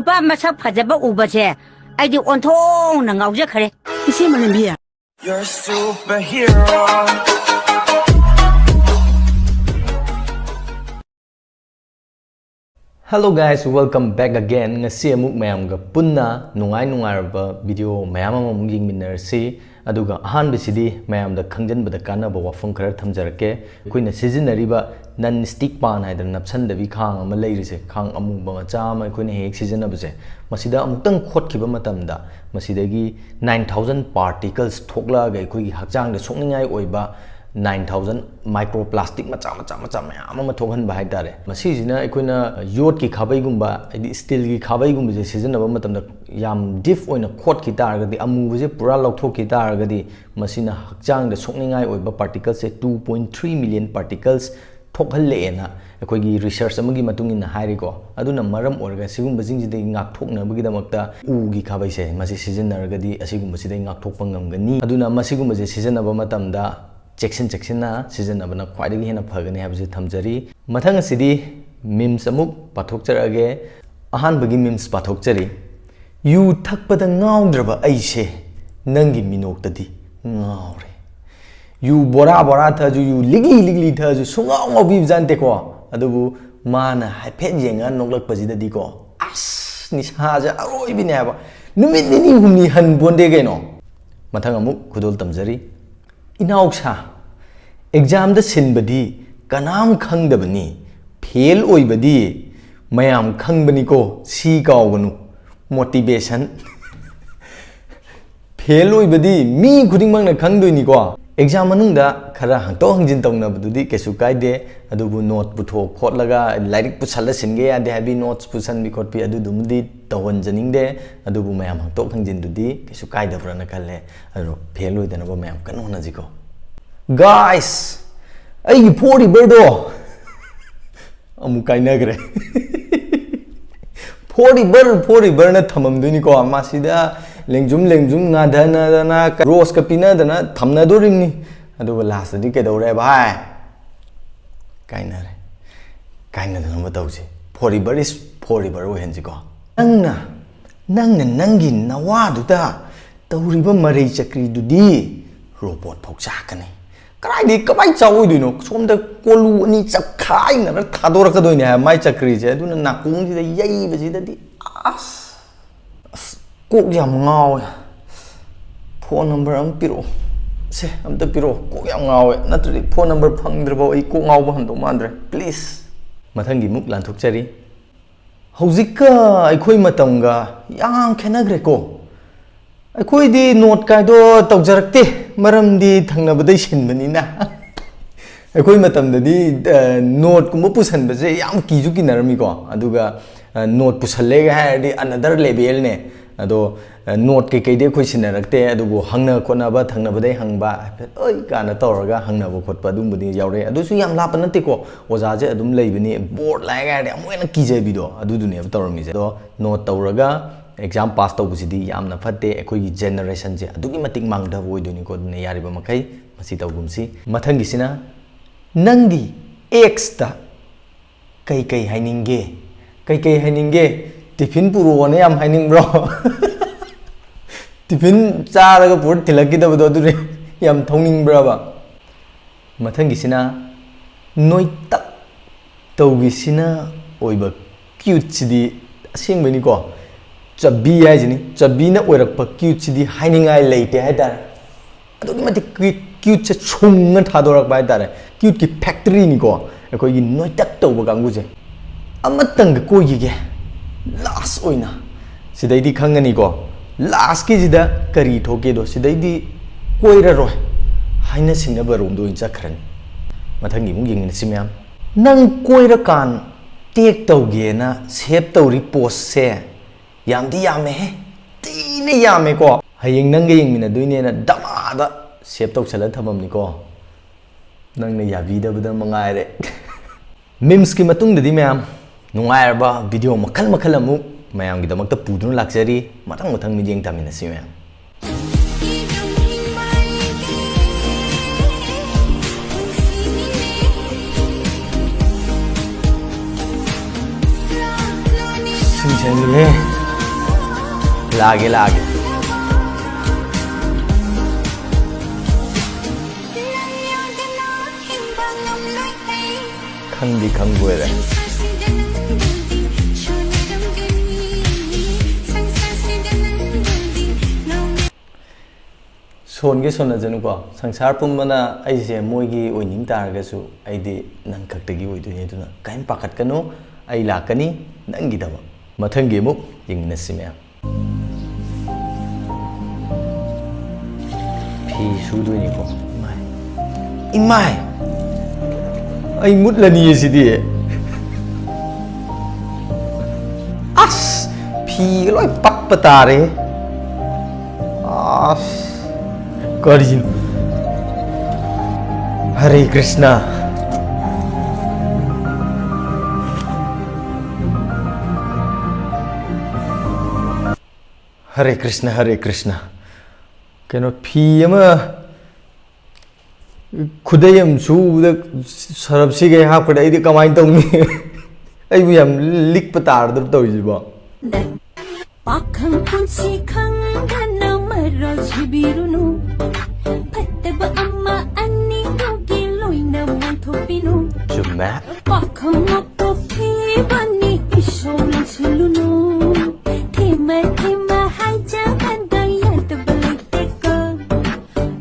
누가 마sak 파자바 우바제 아이디 온통 나가오자 그래 이세만은 미야 You're a superhero. Hello guys, welcome back again. Ngasi amuk mayam ga punna nungai video mayam amuk yingminarsi aduga ahanbisidi mayam da khangjanbada kanaba wafam khara thamjarake koina sizinariba non stick pan haidar napsandabi khang ama leirise khang amuk ba macha ma koina hek sizinabase masida amutang khotkhiba matamda masidagi 9000 particles thokla ga koi hakjang da sokningai oiba 9000 microplastic macha mayam ama thokhan ba haidare masijina aikoina yod ki khabai gumba steel ki khabai gumba je sizinaba matamda yam diff oina khot ki tar gadi amu je pura lokthok ki tar gadi masina hakjang da sokningai oiba particles se 2.3 million particles thokhalle na akoigi research amagi matungina hairiko aduna maram orga sigumba jingji de ngak thokna bagi damakta u gi khabai se masi sizinargadi asigumba sidai ngak thokpa ngamgani aduna masigumba je sizinaba matamda chection na season abana khwaidagi hena phagani habje thamjari mathang asidi memes amuk pathokcharage ahan bagi memes pathokchari yu thakpada ngawdraba aise nangi minoktadi ngawre yu bora thaju yu ligli thaju sungaw ngobi jante ko adubu mana haiphet yenga noklak pajidadi ko as ni saja aroi binaba numit ni humni han bonde geno mathang amuk khudol tamjari inauksa exam da sinbadi kanam khangdabani fail oibadi mayam khangbani ko si kawganu motivation fail oibadi mi khudingmang na khangdoini ko exam manungda khara hangto hangjin tawnabududi kesu kaide adubu note putho khotlaga lairik pusalla singe ade habi notes pusan bi khotpi adudumdi tawon janingde adubu mayam hangto hangjin dudi kesu kaida brana khalle aro fail oidana ba mayam kanona jiko guys ai pori birdo amu kainagre pori ber na thamam duni ko masida lengjum nga dana na rose ka pina dana thamna do ringni adu last di ke dore bhai kainare kaina dana ma tawse pori ber o henji ko nangna nangi nawa duda tawriba marei chakri dudi robot phokchakani Karai kabai chau duino somda kolu ni chakkai na thador ka doine ha mai chakri je aduna nakung ji da yai ba ji da di as kok yam ngaw phone number am piro se am ta piro kok yam ngaw natri phone number phangdra ba ai kok ngaw ba han do mandre please mathangi muk lan thokchari hojika ai khoi matam ga yang khenagre ko ai khoi di note kai do tawjarakte maramdi thangnabadai sinbanina akhoi matamdadi note kumba pusanbase yam kiju kinarami ko aduga note pusallega haidi another level ne ado note ke keide khoi sinarakte adubu hangna khonaba thangnabadai hangba oi kana tawraga hangnaba khotpa adumbudi yaure adusu yam lapa nate ko oja je adum leibini board laiga haidi amoena kijebi do adudune tawrami je do note tawraga exam pass tawbusidi yamna fatte akhoi generation je adugi matik mangda voiduni ko ne yariba makai masi tawgumsi mathangi sina nangi x ta kai haininge tiffin puro ne yam haining bro tiffin charaga pur tilaki da bodo dure yam thongning bra ba mathangi sina noi tak tawgi sina oiba cute sidi asingbani ko Chabi hai jini chabi na oirak pa cute chidi hainingai leite haidar adugi mati cute che chunga thadorak ba haidar cute ki factory ni ko akoi gi noitak tawba kanggu je amatang ko yige last oina sidai di khangani ko last ki jida kari thoke do sidai di koira roi haina singna barom do incha khran mathangi mung ying ni simyam nang koira kan tek tawge na save tawri post se yamdi yame he tine yame ko hayeng nang yeng mina duine na damada save tok chala thamam ni ko nang na yabi da bada mangai re memes ki matung dadi mayam nungai ba video makhal amu mayam gi damakta pudun lakjari matang mi jeng tamina si mayam Sing Lagi, lagi. Khăn đi khăn quê đấy. Son cái son là dân qua, sang sáng pun mana ai sẽ mua cái oi những tar cái số ai đi nang khắc cái oi tu này tu na, cái em pakat cái nó ai là cái ní nang gì đâu mà thân cái mốc những nasi xem em. Phi su tu này có, imai, ai mút là gì vậy đi? As, phi cái loại bắt bắt ta đấy. As. Karin Hare Krishna Hare Krishna Hare Krishna cái nó phi mà khudai em su được sarab si cái hap cái đấy thì kamai tông ni ai bây giờ lick bắt tar được đâu gì bao Pakhang kunsi khang gana maraji birunu Pataba amma anni dogi loina manthopinu chùm má Pakhang ngopto phi bani isholang sulunu Thema thema hai chang andang yadabalik teka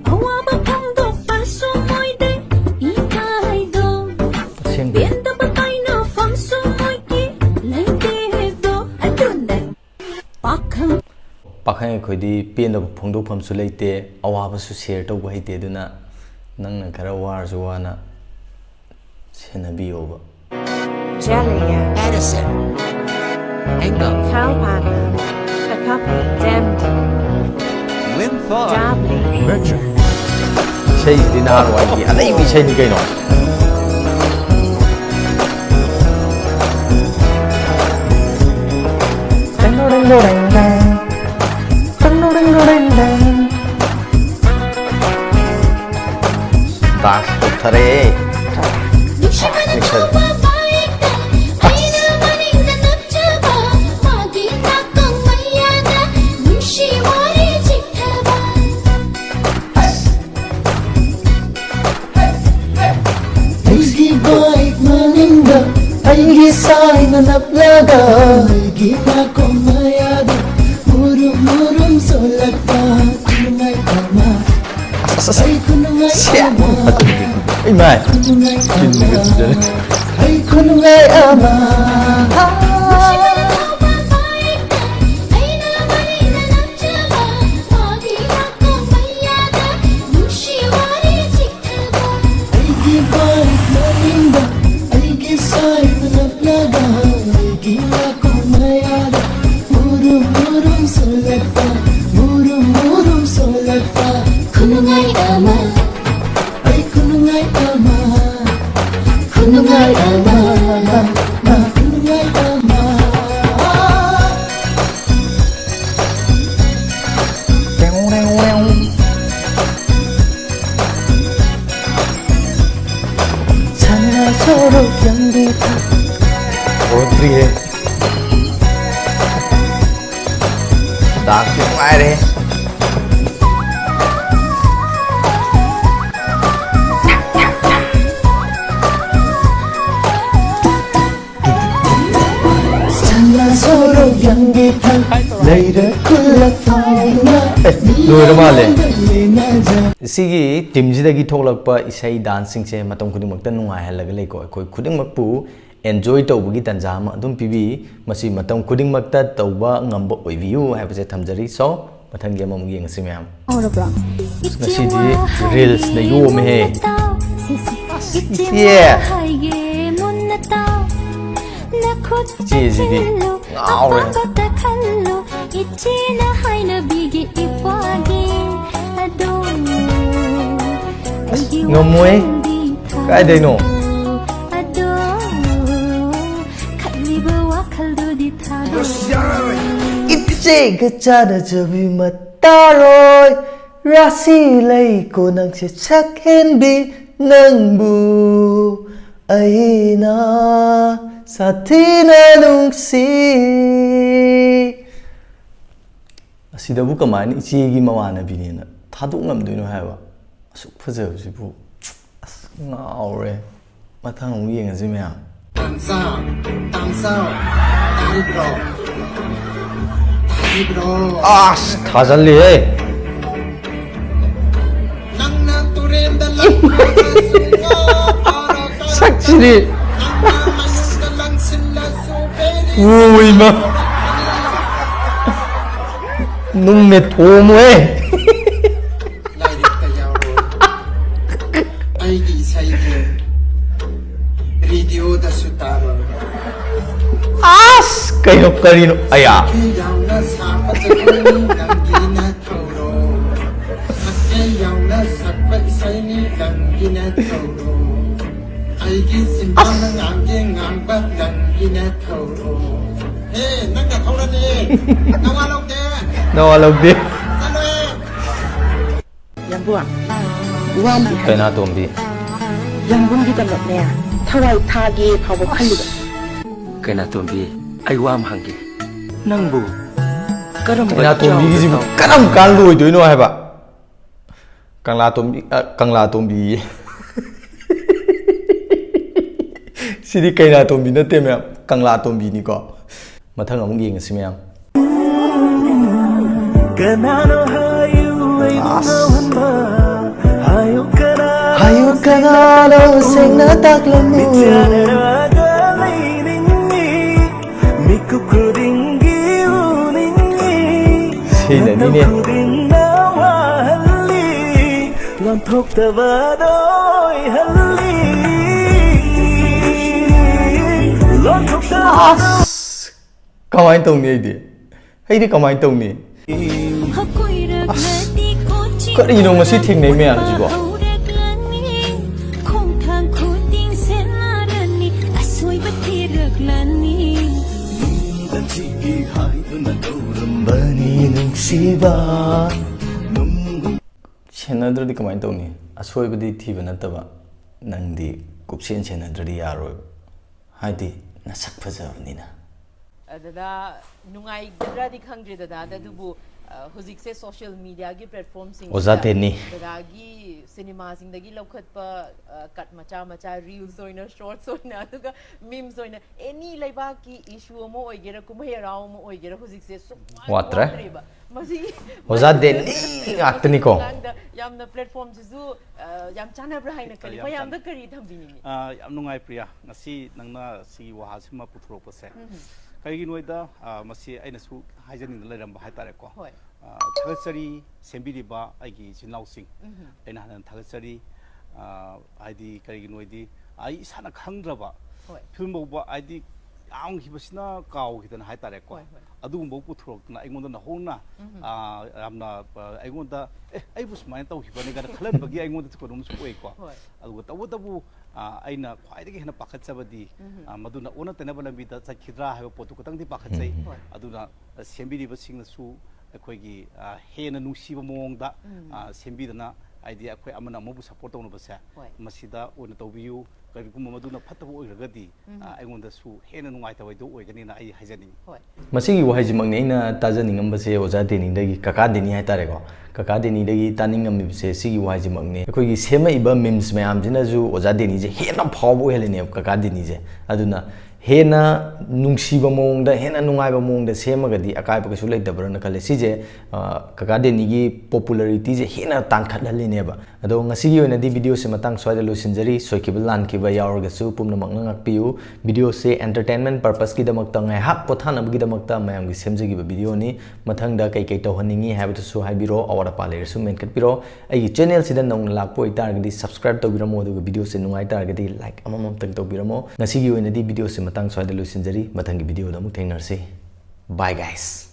Awa ba pangdo palso moide ikai do xem Bienda ba tay na famso moiki laite do adunday Pakhang Pakhang khoi di pen da phong do pham su leite awa ba su share to ba hite duna nang na khara war su wana sena bi over Jellia, Edison, Engel, Kalpana, Akapi, Demd, Dabli, sei di na ro ai anai bi sei ni kai no Taas thare Aigi sai na naplaga Aigi na komayada Murum murum solagpa Kunungay ama Ay kunungay ama ai mai Kunungay kin ama ga ji Ay kunungay ama Aigi bait maninda Aigi sai na naplaga Aigi na komayada Murum murum solagpa Murum murum solagpa Kunungay ama Ay kunungay ama Kunungay ama Kunungay ama Sana solo yang Rotri hai Taas ki mai re Sana solo yang Later kulak faina loi ra ma le sigi team ji da gi thok lak pa isai dancing che matam khuding mak ta nungai hal lag le ko khoi khuding mak pu enjoy tau bu gi tanja ma dum pibi masi matam khuding mak ta tau ba ngam ba oi view ha ba se thamjari so mathang ge mam gi ngasi myam ngasi di reels na yo me he yeah chị gì đi ngáo rồi ngâm muối cái đây nổ ít gì cái cha đã trở vì mà ta rồi ra si lấy cô nàng sẽ chắc hen bị nâng bù ấy na sa thi na nung si ꯑꯁꯤꯗꯕꯨ ꯀꯃꯥꯏꯅ ꯏꯆꯦꯒꯤ ꯃꯃꯥꯟꯅꯕꯤꯅꯦꯅ ꯊꯥꯗꯣꯛ ꯉꯝꯗꯣꯏꯅꯣ ꯍꯥꯏꯕ ꯑꯁꯨꯛ ꯐꯖꯕꯁꯤꯕꯨ ꯑꯁ ꯉꯥꯎꯔꯦ ꯃꯊꯪ ꯑꯃꯨꯛ ꯌꯦꯡꯉꯁꯤ ꯃꯌꯥꯝ ꯑꯁ ꯊꯥꯖꯜꯂꯤꯍꯦ sakchiri uima nung ne thomo e aigi saige video da sutaro as kayo karino aya yauna sapa chakani langina thoro sakke yauna sakpa isaini langina thoro aigi simbana ngamge ngamba langina thoro hey nanga thora ne nawalogde Yang buang Wali kaina tombi Yang buang kita nak ni Thawai thagi phawa khalliga Kaina tombi ai wam hangi nangbu karam kaina tombi gi jibu karam kan loi doino haiba kangla tombi sidi kaina tombi na te ma'am kangla tombi ni ko mathang amuk yengasi ma'am hayu kanalo sengna taklamu sina ni ne kamai tong ni ai di kamai tong ni karino ngasi thingnei me am jibo bani nungsiba chenadrdi kamai tongni asoibadi thiba nataba nangdi kupsen chenadrdi yaroi haidi nasak phajabnina adada nungai gadradi khangdri dada dadubu hojikse social media gi platform sing ozateni dadagi cinema sing dagi lokhatpa cut macha reels oina shorts oina aduga memes oina any laiba ki issue mo oigera kumai rao mo oigera hojikse so watra masi ozateni ngakni ko yamna platform jisu yam chana bra haina kali pa yam da kari thambini yam nungai priya ngasi nangna si wahasima puthropase kaigi noida masi aina su haijaning leiramba haitare ko thagatsari sembiriba aigi jinlausing aina hanan thagatsari aidi kaigi noidi ai isana khangdraba film boba aidi ang hibasina kaw hidan haitare ko adugumbo puthropna aingonda na hona amna aingonda ai busmai taw hibani ga khalan bagi aingonda tkodum su oi ko adugo tawu aina khwaidagi hena pakhatsabadi maduna ona tenaba lambida chakhidra haiba potu kotangdi pakhatsai aduna sembiriba singna su akoigi hena nungsiba mongda sembidana aidi akoi amana amobu support tawna basa masida ona tawbiyu kariguma maduna phattaba oiragadi aingonda su hena nungai tawaido oigani na ai hajani masigi wahai makne aina tajaning ambase oja dening dagi kaka deni hai tare ko kaka deni dagi taning amibse sigi wahai makne akoigi sema iba memes mayam jina ju oja deni je hena phawbo helene kaka deni je aduna hena nungsiba mongda hena nungaiba mongda semagadi akai ba kasu leitabra na kale sije kaka deni gi popularity je hena tangkhathalene ba ado ngasigi oina di video se matang swaida losinjari soikibal lan ki ba yaurga su pumna makna ngakpiu video se entertainment purpose ki damak ta ngai hak pothana gi damak ta mayam gi semjagi ba video ni mathang da kai kai tawhaningi habatu su haibiro awara pale su menkat piro ai channel sida nong lakpo itar gi subscribe tawbiramo du video se nungai tar gi like amamam tang tawbiramo ngasigi oina di video se matang swaida losinjari mathang gi video da muk thengnar se bye guys